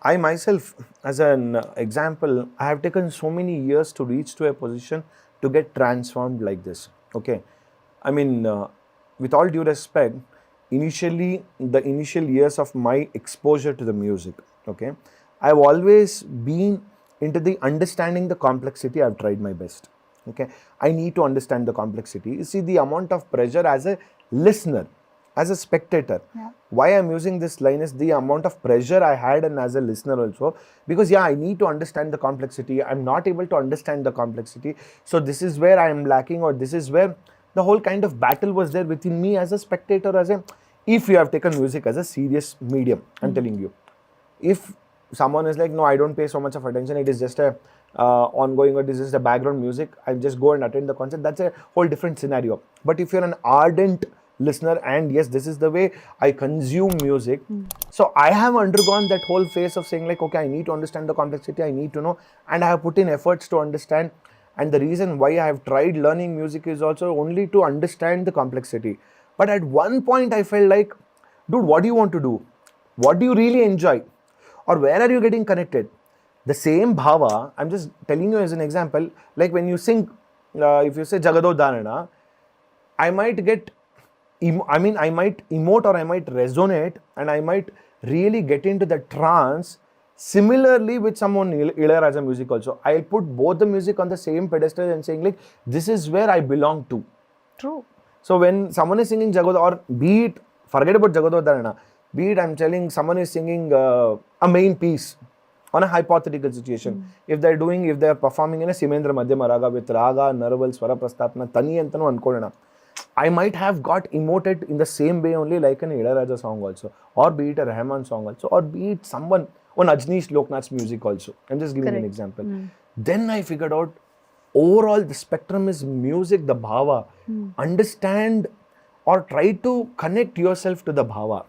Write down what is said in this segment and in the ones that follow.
I myself, as an example, I have taken so many years to reach to a position to get transformed like this. Okay, I mean, with all due respect, initially the initial years of my exposure to the music, okay, I've always been into the understanding the complexity. I've tried my best. Okay, I need to understand the complexity. You see the amount of pressure as a listener, as a spectator. Yeah. Why I'm using this line is the amount of pressure I had and as a listener also, because I need to understand the complexity. I'm not able to understand the complexity, so this is where I am lacking, or this is where the whole kind of battle was there within me as a spectator. As a, if you have taken music as a serious medium, I'm telling you, if someone is like, no, I don't pay so much of attention, it is just a ongoing, or this is the background music, I'll just go and attend the concert, that's a whole different scenario. But if you're an ardent listener, and yes, this is the way I consume music, so I have undergone that whole phase of saying like, okay, I need to understand the complexity, I need to know, and I have put in efforts to understand. And the reason why I have tried learning music is also only to understand the complexity. But at one point I felt like, dude, what do you want to do? What do you really enjoy? Or where are you getting connected? The same bhava, I'm just telling you as an example, like when you sing, if you say Jagado Dharana, I might get, I might emote, or I might resonate, and I might really get into the trance. Similarly, with someone Ilayaraja music also, I'll put both the music on the same pedestal and saying like, this is where I belong to. True. So when someone is singing Jagado, or be it, forget about Jagado Dharana, be it I'm telling someone is singing a main piece on a hypothetical situation. If they're performing in a Simendra Madhyama Raga with Raga, Narval, Swara Prastapna, Tani antanu ankolana, I might have got emoted in the same way only like an Ilayaraja song also, or be it a Rahman song also, or be it someone on Ajneesh Loknath's music also. I'm just giving an example. Then I figured out, overall the spectrum is music, the bhava. Understand or try to connect yourself to the bhava.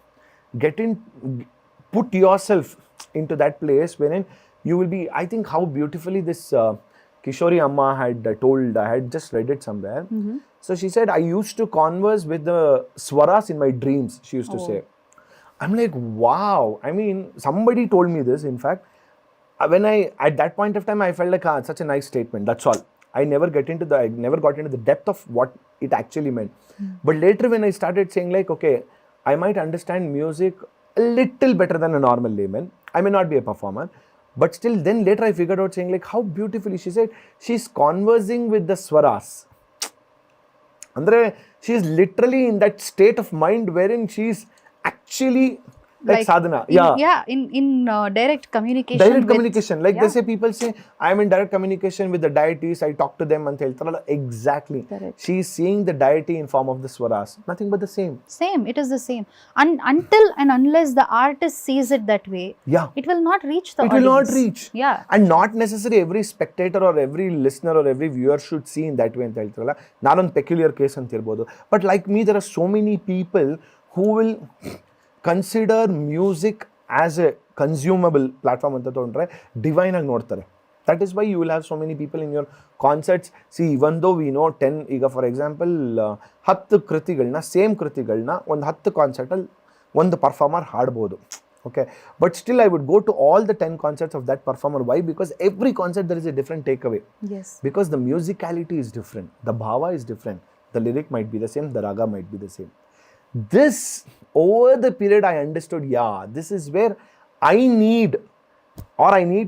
Put yourself into that place wherein you will be, I think how beautifully this Kishori Amma had told, I had just read it somewhere. So she said, I used to converse with the swaras in my dreams, she used to say. I'm like, wow. I mean, somebody told me this, in fact. When at that point of time, I felt like, it's such a nice statement, that's all. I never got into the depth of what it actually meant. But later when I started saying like, okay, I might understand music a little better than a normal layman. I may not be a performer, but still then later I figured out saying like, how beautifully she said, she's conversing with the swaras. Andre, she is literally in that state of mind wherein she is actually like sadhana. In direct communication. Direct communication. Like they say, people say, I am in direct communication with the deities, I talk to them and tell. Exactly. Correct. She is seeing the deity in form of the swaras. Nothing but the same. Same. It is the same. Until and unless the artist sees it that way, it will not reach the audience. It will not reach. Yeah. And not necessarily every spectator or every listener or every viewer should see in that way. Not on peculiar case. But like me, there are so many people who will consider music as a consumable platform anta tondre divine agi nodtare. That is why you will have so many people in your concerts. See, even though we know 10, ಈಗ for example 10 ಕೃತಿಗಳನ್ನ same ಕೃತಿಗಳನ್ನ ಒಂದು 10 concert ಅಲ್ಲಿ ಒಂದು performer ಹಾಡಬಹುದು. Okay, but still I would go to all the 10 concerts of that performer. Why? Because every concert there is a different takeaway. Yes. Because the musicality is different, the bhava is different, the lyric might be the same, the raga might be the same. This, over the period I understood, this is where I need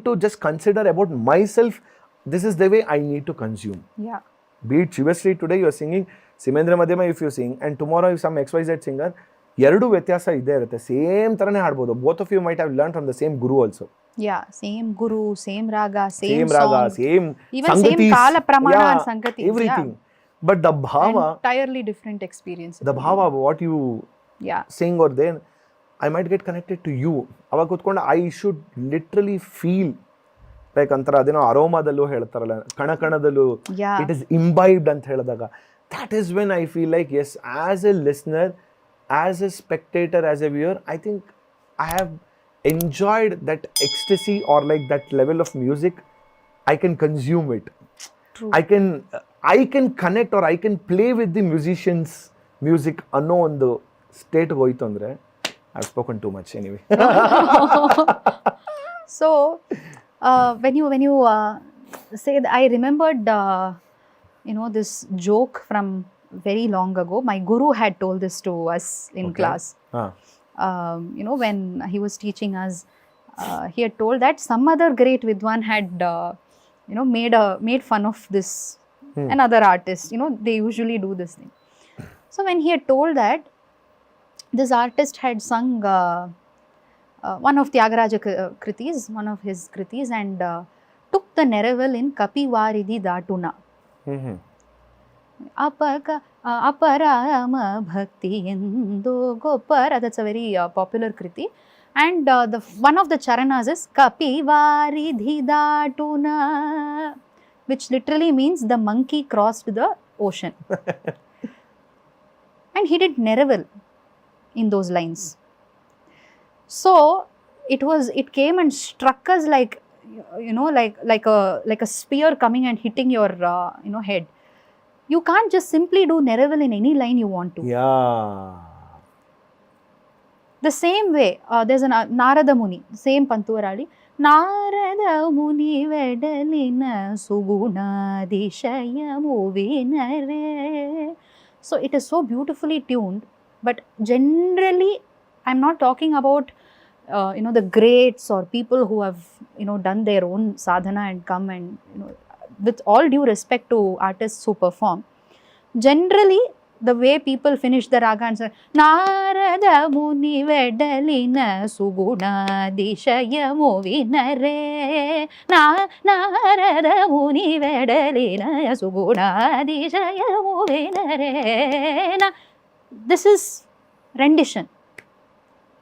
to just consider about myself. This is the way I need to consume. Yeah. Be it Shivasri, today you are singing Simendra Madhyama if you sing, and tomorrow if some XYZ singer, ಎರಡು ವ್ಯತ್ಯಾಸ ಇದ್ದೇ ಇರುತ್ತೆ. Same ತರನೇ ಹಾಡ್ಬೋದು. Both of you might have learned from the same guru also. Yeah, same guru, same raga, same raga, same even sangatis, same kala pramana and sangatis. Everything. But the bhava, entirely different experience. The bhava, what you sing or then, I might get connected to you. ಅವಾಗ ಕೂತ್ಕೊಂಡು I should literally feel like ಅಂತರ ಅದೇನೋ ಅರೋಮಾದಲ್ಲೂ ಹೇಳ್ತಾರಲ್ಲ, ಕಣಕಣದಲ್ಲೂ it is imbibed ಅಂತ ಹೇಳಿದಾಗ, that is when I feel like, yes, as a listener, as a spectator, as a viewer, I think I have enjoyed that ecstasy or like that level of music. I can consume it. True. I can connect or I can play with the musicians' music ಅನ್ನೋ ಒಂದು ಸ್ಟೇಟ್ಗೆ ಹೋಯ್ತು ಅಂದರೆ, I've spoken too much anyway. So when you say that, I remembered this joke from very long ago. My guru had told this to us in class. When he was teaching us, he had told that some other great vidwan had made fun of this another artist. They usually do this thing. So when he had told that, this artist had sung one of Tyagaraja kritis, one of his kritis, and took the Neravel in Kapivaridhi Datuna. Aparama bhakti endo gopara. That's a very popular kriti. And one of the charanas is Kapivaridhi Datuna, which literally means the monkey crossed the ocean. And he did Neravel in those lines. So it came and struck us like a spear coming and hitting your head. You can't just simply do Neravel in any line you want to. Yeah. The same way, there's a Narada Muni, same Pantuvarali. Narada Muni vedalina suguna dishayamu vinare. So it is so beautifully tuned, but generally I'm not talking about the greats or people who have done their own sadhana and come and with all due respect to artists who perform, generally the way people finish the raga and say Narada Muni vedalina suguna dishayamu vinare, Narada Muni vedalina suguna dishayamu vinare. This is rendition.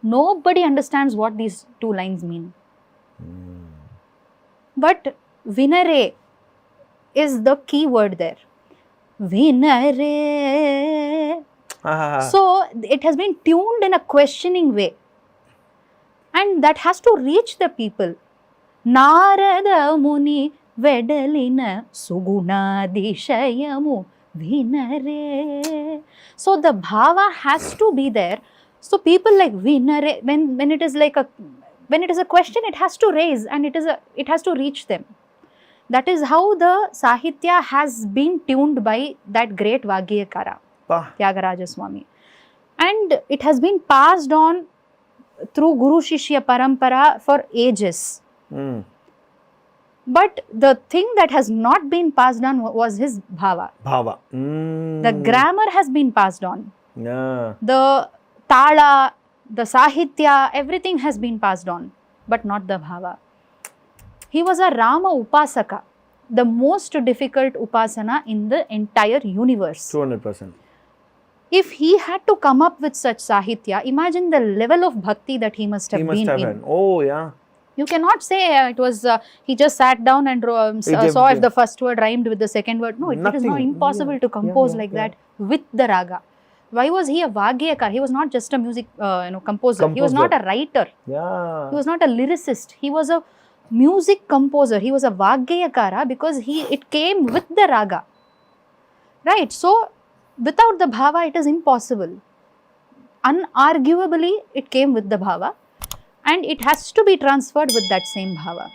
Nobody understands what these two lines mean. But vinare is the key word there. Vinare. So it has been tuned in a questioning way, and that has to reach the people. Narada Muni vedalina suguna dishayamu vinare. So the bhava has to be there. So people like vinare, when it is a question, it has to raise and it has to reach them. That is how the Sahitya has been tuned by that great Vagyakara, Tyagaraja Swami. And it has been passed on through Guru Shishya Parampara for ages. But the thing that has not been passed on was his Bhava. The grammar has been passed on. The Tala, the Sahitya, everything has been passed on, but not the Bhava. He was a Rama Upasaka, the most difficult Upasana in the entire universe. 200%. If he had to come up with such Sahitya, imagine the level of bhakti that he must have been in. Oh, yeah. You cannot say it was, he just sat down and saw if the first word rhymed with the second word. No, it is not impossible to compose like that with the raga. Why was he a Vagyakar? He was not just a music composer. He was not a writer. He was not a lyricist. He was a music composer. He was a Vagyakara because it came with the raga. Right? So without the bhava, it is impossible. Unarguably, it came with the bhava, and it has to be transferred with that same bhava.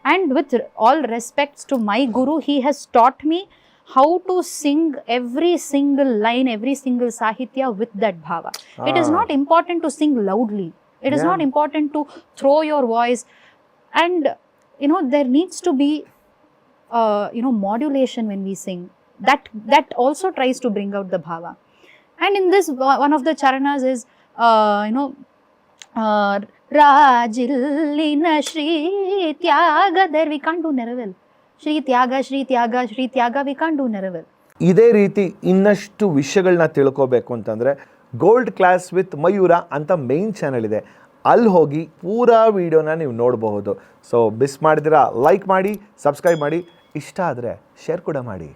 And with all respects to my guru, he has taught me how to sing every single line, every single Sahitya with that bhava. It is not important to sing loudly. It is not important to throw your voice. And, there needs to be, modulation when we sing. That also tries to bring out the bhava. And in this, one of the charanas is, Rajillina Shri Tyaga. There we can't do Neravel. Shri Tyaga, Shri Tyaga, Shri Tyaga, we can't do Neravel. ಇದೇ ರೀತಿ ಇನ್ನಷ್ಟು ವಿಷಯಗಳನ್ನ ತಿಳ್ಕೋಬೇಕು ಅಂತಂದರೆ gold class with Mayura ಅಂತ main channel ಇದೆ. ಅಲ್ಲಿ ಹೋಗಿ ಪೂರಾ ವಿಡಿಯೋನ ನೀವು ನೋಡಬಹುದು. ಸೊ ಮಿಸ್ ಮಾಡಿದಿರಾ ಲೈಕ್ ಮಾಡಿ, ಸಬ್ಸ್ಕ್ರೈಬ್ ಮಾಡಿ, ಇಷ್ಟ ಆದರೆ ಶೇರ್ ಕೂಡ ಮಾಡಿ.